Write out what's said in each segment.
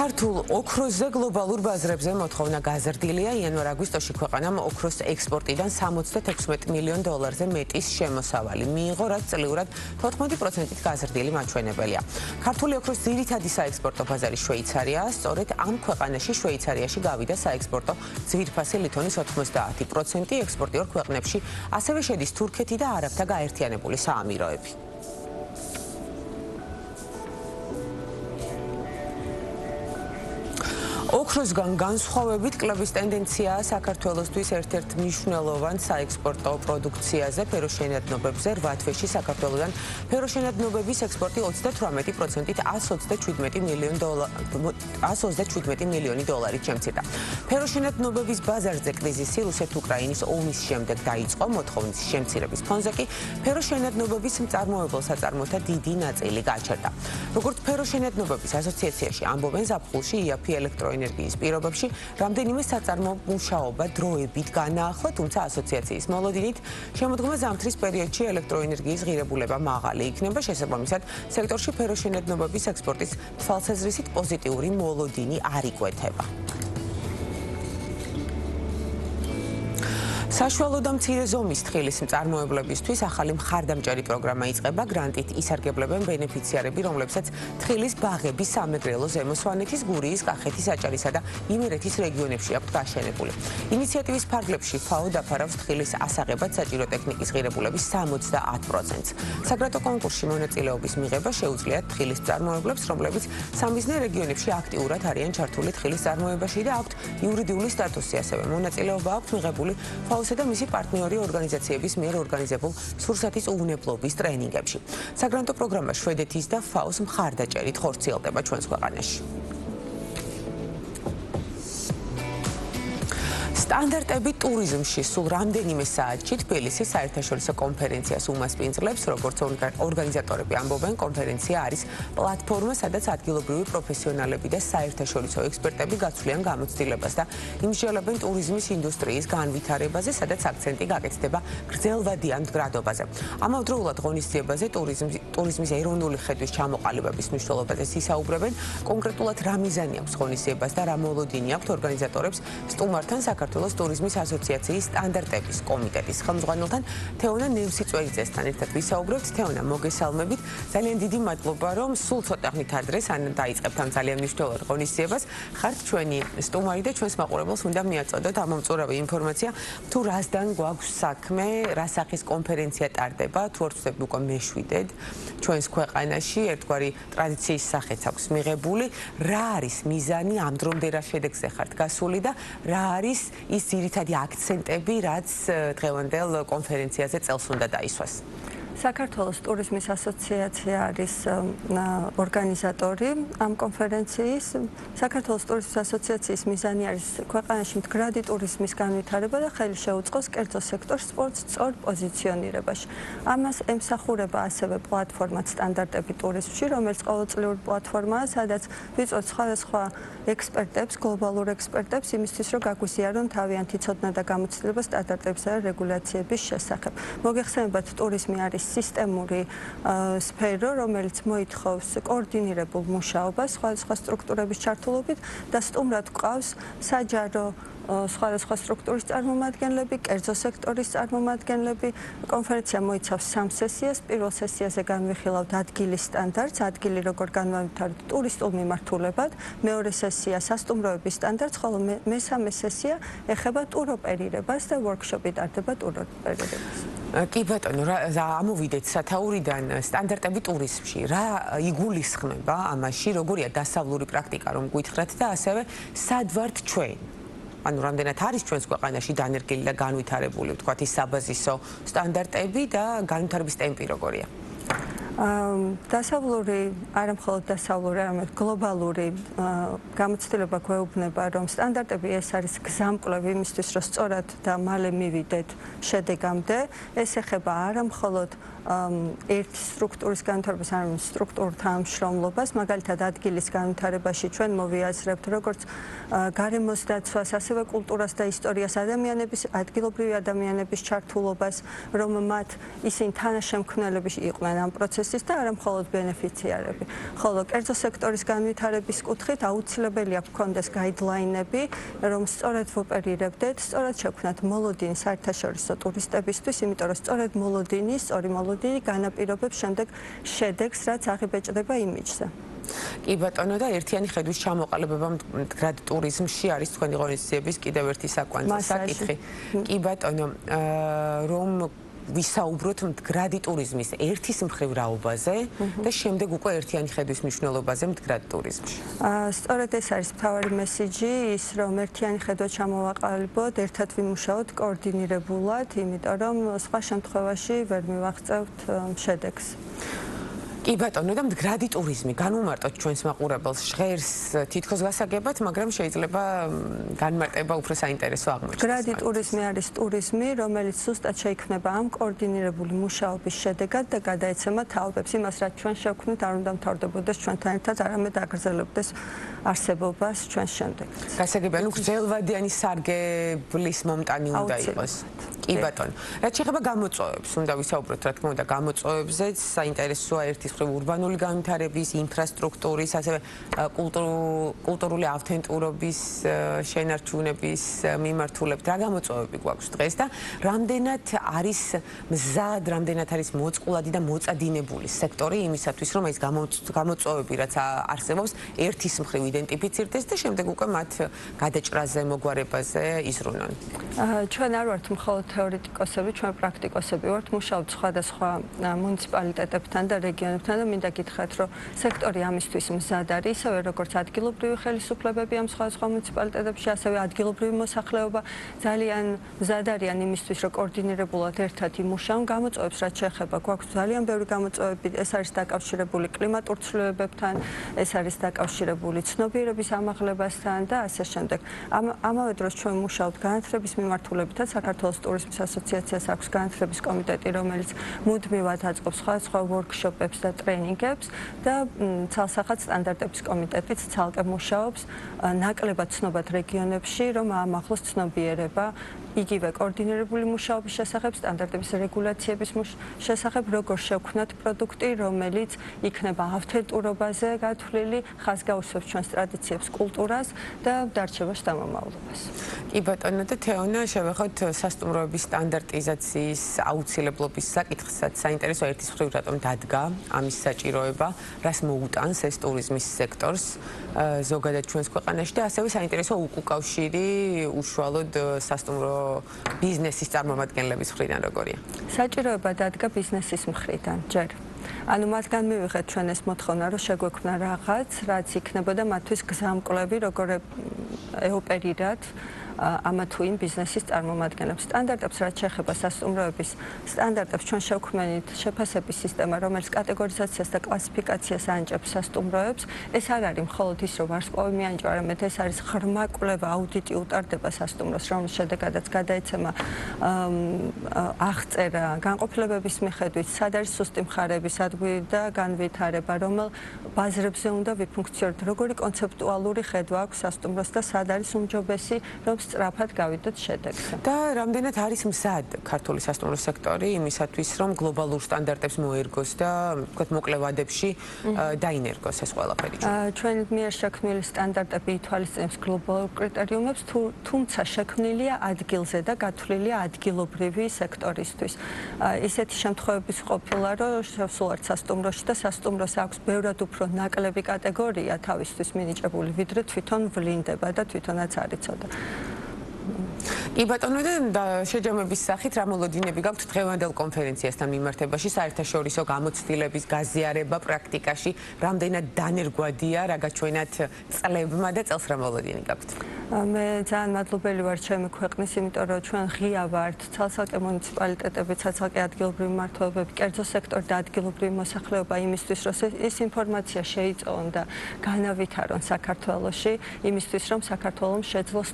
ქართულ ოქროსზე გლობალურ ბაზრებზე მოთხოვნა გაზრდილია. იანვარ-აგვისტოში ქვეყანამ ოქროს ექსპორტიდან $76 მილიონ მეტის შემოსავალი მიიღო, რაც წლიურად 14%-ით გაზრდილი მაჩვენებელია. ქართული ოქროს ძირითადი საექსპორტო ბაზარი შვეიცარიაა. სწორედ ამ ქვეყანაში შვეიცარიაში გავიდა საექსპორტო ძვირფასი ლითონის 90%. ექსპორტიორ ქვეყნებში ასევე შედის თურქეთი და არაბთა გაერთიანებული საამიროები. ოქროსგან განსხვავებით კლების ტენდენციაა საქართველოსთვის ერთ-ერთ მნიშვნელოვან საექსპორტო პროდუქციაზე ფეროშენადნობებზე 8 თვეში საქართველოსთან ფეროშენადნობების ექსპორტი 38%-ით $127 მილიონი დოლარით შემცირდა. ფეროშენადნობების ბაზარზე კრიზისი რუსეთ-უკრაინის ომის შემდეგ დაიწყო. მოთხოვნის შემცირების ფონზე კი ფეროშენადნობების მწარმოებელ საწარმოთა დიდი ნაწილი გაჩერდა. როგორც ფეროშენადნობების ასოციაციაში ამბობენ, ზაფხულში იაფი ელექტროენერგიის პირობებში რამდენიმე საწარმო მუშაობა დროებით განაახლა, თუმცა ასოციაციის მოლოდინით შემოდგომა ზამთრის პერიოდში ელექტროენერგიის ღირებულება მაღალი იქნება. შესაბამისად, სექტორში ფეროშენადნობების ექსპორტის თვალსაზრისით პოზიტიური მოლოდინი არ იკვეთება. საშუალო და მცირე ზომის თხილის მწარმოებლებისთვის ახალი მხარდამჭერი პროგრამა იწყება. გრანტით ისარგებლებენ ბენეფიციარები, რომლებსაც თხილის ბაღები სამეგრელო, ზემო სვანეთის, გურიის, კახეთის, აჭარისა და იმერეთის რეგიონებში აქვთ გაშენებული. ინიციატივის ფარგლებში FAO დაფარავს თხილის ასაღებად საჭირო ტექნიკის ღირებულების 70%-ს. საგრანტო კონკურსში მონაწილეობის მიღება შეუძლიათ თხილის მწარმოებლებს, რომლებიც სამიზნე რეგიონებში აქტიურად არიან ჩართული თხილის წარმოებაში და აქვთ იურიდიული სტატუსი. ასევე მონაწილეობა აქვთ მიღებული FAO-სა და მისი პარტნიორი ორგანიზაციების მიერ ორგანიზებულ სურსათის უვნებლობის ტრენინგებში. საგრანტო პროგრამა შვედეთის და FAO-ს მხარდაჭერით ხორციელდება ჩვენს ქვეყანაში. სტანდარტები ტურიზმში სულ რამდენიმე საათში თბილისის საერთაშორისო კონფერენციას უმასპინძლებს. როგორც ორგანიზატორები ამბობენ, კონფერენცია არის პლატფორმა, სადაც ადგილობრივი პროფესიონალები და საერთაშორისო ექსპერტები გაცვლიან გამოცდილებას და იმსჯელებენ ტურიზმის ინდუსტრიის განვითარებაზე, სადაც აქცენტი გაკეთდება გრძელვადიან მდგრადობაზე. ამავდროულად ღონისძიებაზე ტურიზმის ეროვნული ხედვის ჩამოყალიბების მნიშვნელობაზე ისაუბრებენ. კონკრეტულად რა მიზანი აქვს ღონისძიებას და რა მოლოდინი აქვთ ორგანიზატორებს სტუმართან საქართველოს ტურიზმის ასოციაციის სტანდარტების კომიტეტის ხელმძღვანელთან თეონა ნევსიწვეიძესთან ერთად ვისაუბრებთ. თეონა, მოგესალმებით. ძალიან დიდი მადლობა, რომ სულ ცოტა ხნით ადრე დაიწყებთ ამ ძალიან მნიშვნელოვან ღონისძიებას. ხართ ჩვენი სტუმარი და ჩვენს მაყურებელს უნდა მიაწოდოთ ამომწურავი ინფორმაცია, თუ რასთან გვაქვს საქმე, რა სახის კონფერენცია ტარდება, თუ არ ვცდები უკვე მეშვიდედ ჩვენს ქვეყანაში, ერთგვარი ტრადიციის სახეც აქვს მიღებული. რა არის მიზანი, ამ დრომდე რა შედეგზე ხართ გასული და რა არის ის ძირითადი აქცენტები, რაც დღევანდელ კონფერენციაზე წელს უნდა დაისვას? საქართველოს ტურიზმის ასოციაცია არის ორგანიზატორი ამ კონფერენციის. საქართველოს ტურიზმის ასოციაციის მიზანი არის ქვეყანაში მდგრადი ტურიზმის განვითარება და ხელი შეუწყოს კერძო სექტორს სპორტს სწორ პოზიციონირებაში. ამას ემსახურება ასევე პლატფორმა სტანდარტები ტურიზმში, რომელიც ყოველწლიური პლატფორმაა, სადაც ვიწვევთ სხვადასხვა ექსპერტებს, გლობალურ ექსპერტებს იმისთვის, რომ გაგვიზიარონ თავიანთი ცოდნა და გამოცდილება სტანდარტებისა და რეგულაციების შესახებ. მოგეხსენებათ, ტურიზმი არის სისტემური სფერო, რომელიც მოითხოვს კოორდინირებულ მუშაობას სხვადასხვა სტრუქტურების ჩართულობით და სტუმრად გვყავს საჯარო სხვადასხვა სტრუქტურის წარმომადგენლები, კერძო სექტორის წარმომადგენლები. კონფერენცია მოიცავს 3 სესიას. პირველ სესიაზე განვიხილავთ ადგილის სტანდარტს, ადგილი როგორ განვავითაროთ ტურისტულ მიმართულებად. მეორე სესია სასტუმროების სტანდარტს, ხოლო მესამე სესია ეხება ტუროპერირებას და ვორქშოპი ტარდება ტუროპერირებას. კი ბატონო, ამოვიდეთ სათაურიდან სტანდარტები ტურიზმში. რა იგულისხმება ამაში, როგორია დასავლური პრაქტიკა, რომ გვითხრათ და ასევე სად ვართ ჩვენ? ანუ რამდენად არის ჩვენს ქვეყანაში დანერგილი და განვითარებული, ვთქვათ, ის საბაზისო სტანდარტები და განვითარების ტემპი როგორია? დასავლური, არა მხოლოდ დასავლური, არამედ გლობალური გამოცდილება გვეუბნება, რომ სტანდარტები ეს არის გზამკვლევი იმისთვის, რომ სწორად და მალე მივიდეთ შედეგამდე. ეს ეხება არა მხოლოდ ერთ სტრუქტურის განვითარებას, არამედ სტრუქტურულ თანამშრომლობას, მაგალითად ადგილის განვითარებაში ჩვენ მოვიაზრებთ როგორც გარემოს დაცვას, ასევე კულტურას და ისტორიას, ადამიანების, ადგილობრივი ადამიანების ჩართულობას, რომ მათ ისინი თანაშემქმნელები იყვნენ ამ პროცესში. სერვისის და არა მხოლოდ ბენეფიციარები. ხოლო კერძო სექტორის განვითარების კუთხით აუცილებელია გქონდეს გაიდლაინები, რომ სწორედ ვოპერირებდეთ, სწორად შევქმნათ მოლოდინი საერთაშორისო ტურისტებისთვის, იმიტომ რომ სწორედ სწორი მოლოდინი განაპირობებს შემდეგ შედეგს, რაც აღიბეჭდება იმიჯზე. კი ბატონო და ერთიანი ხედვის ჩამოყალიბება მდგრად ტურიზმში არის თქვენი ღონისძიების კიდევ ერთი საკითხი. კი ბატონო, რომ ვისაუბროთ მდგრადი ტურიზმის ერთის მხრივ რაობაზე და შემდეგ უკვე ერთიანი ხედვის მნიშვნელობაზე მდგრად ტურიზმში. სწორედ ეს არის მთავარი მესიჯი, ის რომ ერთიანი ხედვა ჩამოვაყალიბოთ, ერთად ვიმუშაოთ კოორდინირებულად, იმიტომ რომ სხვა შემთხვევაში ვერ მივაღწევთ შედეგს. კი ბატონო და მდგრადი ტურიზმი განვმარტოთ ჩვენს მაყურებელს ჟღერს თითქოს გასაგებად, მაგრამ შეიძლება განმარტება უფრო საინტერესო აღმოჩნდეს. მდგრადი ტურიზმი არის ტურიზმი, რომელიც ზუსტად შეიქმნება ამ კოორდინირებული მუშაობის შედეგად და გადაეცემა თაობებს იმას, რაც ჩვენ შევქმნით, არ უნდა მთავრდებოდეს ჩვენთან ერთად, არამედ აგრძელებდეს არსებობას ჩვენს შემდეგ. გასაგებია, ანუ გრძელვადიანი სარგებლის მომტანი უნდა იყოს. კი ბატონო. რაც შეეხება გამოწვევებს, უნდა ვისაუბროთ, რა თქმა უნდა, გამოწვევებზეც საინტერესოა ერთის მხრივ ურბანული განვითარების, ინფრასტრუქტურის, ასევე კულტურული ავთენტურობის შენარჩუნების მიმართულებით. რა გამოწვევები გვაქვს დღეს და რამდენად არის მზად, რამდენად არის მოწყვლადი და მოწადინებული სექტორი იმისათვის, რომ ეს გამოწვევები, რაც არსებობს, ერთის მხრივ იდენტიფიცირდეს და შემდეგ უკვე მათ გადაჭრაზე, მოგვარებაზე იზრუნონ. ჩვენ არ ვართ მხოლოდ თეორეტიკოსები, ჩვენ პრაქტიკოსები ვართ, მუშაობთ სხვადასხვა მუნიციპალიტეტებთან და რეგიონებთან და მინდა გითხრათ, რომ სექტორი ამისთვის მზად არის, ისევე როგორც ადგილობრივი ხელისუფლებები ამ სხვადასხვა მუნიციპალიტეტებში, ასევე ადგილობრივი მოსახლეობა ძალიან მზად არიან იმისთვის, რომ კოორდინირებულად ერთად იმუშაონ. გამოწვევებს რაც შეეხება, გვაქვს ძალიან ბევრი გამოწვევები, ეს არის დაკავშირებული კლიმატურ ცვლილებებთან, ეს არის დაკავშირებული ცნობიერების ამაღლებასთან და ასე შემდეგ. ამავე დროს ჩვენ მუშაობთ განათლების მიმართულებითაც, საქართველოს ტურიზმის ასოციაციას აქვს განათლების კომიტეტი, რომელიც მუდმივად აწყობს სხვადასხვა ვორქშოპებს და ტრენინგებს და ცალსახად სტანდარტების კომიტეტიც ცალკე მუშაობს ნაკლებად ცნობად რეგიონებში, რომ აამაღლოს ცნობიერება იგივე კოორდინირებული მუშაობის შესახებ, სტანდარტების რეგულაციების შესახებ, როგორ შევქმნათ პროდუქტი, რომელიც იქნება ავთენტურობაზე გათვლილი, ხაზგაუსვებს ჩვენს ტრადიციებს, კულტურას და დარჩება შთამომავლობას. კი ბატონო და თეონა, შევეხოთ სასტუმროების სტანდარტიზაციის აუცილებლობის საკითხსაც. საინტერესო ერთის მხრივ რატომ დადგა ამის საჭიროება, რას მოუტანს ეს ტურიზმის სექტორს ზოგადად ჩვენს ქვეყანაში და ასევე საინტერესო უკავშირი უშუალოდ სასტუმრო ბიზნესის წარმომადგენლების მხრიდან როგორია? საჭიროება დადგა ბიზნესის მხრიდან, ჯერ. ანუ მათგან მივიღეთ ჩვენ ეს მოთხოვნა, რომ შეგვექმნა რაღაც, რაც იქნებოდა მათთვის გზამკვლევი, როგორ ეოპერირათ ამა თუ იმ ბიზნესის წარმომადგენლებს. სტანდარტებს რაც შეეხება სასტუმროების სტანდარტებს ჩვენ შევქმნით შეფასების სისტემა, რომელიც კატეგორიზაციას და კლასიფიკაციას ანიჭებს სასტუმროებს. ეს არ არის მხოლოდ ის, რომ ვარსკვლავი მიანიჭვა, არამედ ეს არის ღრმა კვლევა, აუდიტი უტარდება სასტუმროს, რომლის შედეგადაც გადაეცემა აღწერა განყოფილებების მიხედვით, სად არის სუსტი მხარეები, სად გვერდა განვითარება, რომელ ბაზრებზე უნდა ვიფუნქციონიროთ, როგორი კონცეპტუალური ხედვა აქვს სასტუმროს და სად არის უმჯობესი, რომ სწრაფად გავიდოთ შედეგზე. და რამდენად არის მზად ქართული სასტუმრო სექტორი იმისათვის, რომ გლობალურ სტანდარტებს მოერგოს და ვთქვათ მოკლევადებში დაინერგოს ეს ყველაფერი? ჩვენი მიერ შექმნილი სტანდარტები ითვალისწინებს გლობალურ კრიტერიუმებს, თუმცა შექმნილია ადგილზე და გათვლილია ადგილობრივი სექტორისთვის. ისეთი შემთხვევების ყოფილა, რომ შევსულართ სასტუმროში და სასტუმროს აქვს ბევრად უფრო ნაკლები კატეგორია თავისთვის მინიჭებული, ვიდრე თვითონ ვლინდება და თვითონაც არ იცოდა. კი ბატონო და შეჯამების სახით რა მოლოდინები გაქვთ დღევანდელ კონფერენციასთან მიმართებაში, საერთაშორისო გამოცდილების გაზიარება პრაქტიკაში, რამდენად დანერგვადია, რა გაჩვენათ წლებმა და წელს რა მოლოდინი გაქვთ? მე ძალიან მადლობელი ვარ ჩემი ქვეყნის, იმიტომ რომ ჩვენ ღია ვართ ცალ-ცალკე მუნიციპალიტეტები, ცალ-ცალკე ადგილობრივი მმართველობები, კერძო სექტორი და ადგილობრივი მოსახლეობა იმისთვის, რომ ეს ინფორმაცია შეიწოვონ და განავითარონ საქართველოში, იმისთვის, რომ საქართველოს შეძლოს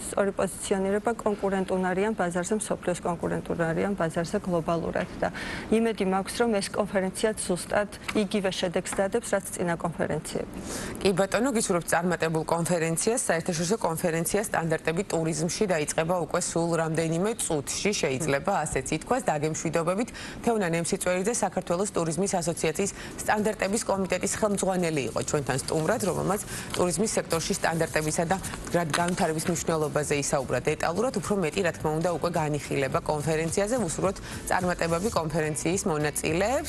სწორი პოზიციონირება შეთანხმება კონკურენტუნარიან ბაზარზე, მსოფლიოს კონკურენტუნარიან ბაზარზე გლობალურად და იმედი მაქვს, რომ ეს კონფერენცია ზუსტად იგივე შედეგს დადებს, რაც წინა კონფერენციები. კი ბატონო, გისურვებთ წარმატებულ კონფერენციას. საერთაშორისო კონფერენცია სტანდარტები ტურიზმში დაიწყება უკვე სულ რამდენიმე წუთში, შეიძლება ასეც ითქვას, დაგემშვიდობებით. თეონა ნემსიწვერიძე საქართველოს ტურიზმის ასოციაციის სტანდარტების კომიტეტის ხელმძღვანელი იყო ჩვენთან სტუმრად, რომელმაც ტურიზმის სექტორში სტანდარტებისა და განვითარების მნიშვნელობაზე ისაუბრა დეტალურად, უფრო მეტი რა თქმა უნდა უკვე განიხილება კონფერენციაზე. ვუსურვოთ წარმატებები კონფერენციის მონაწილეებს.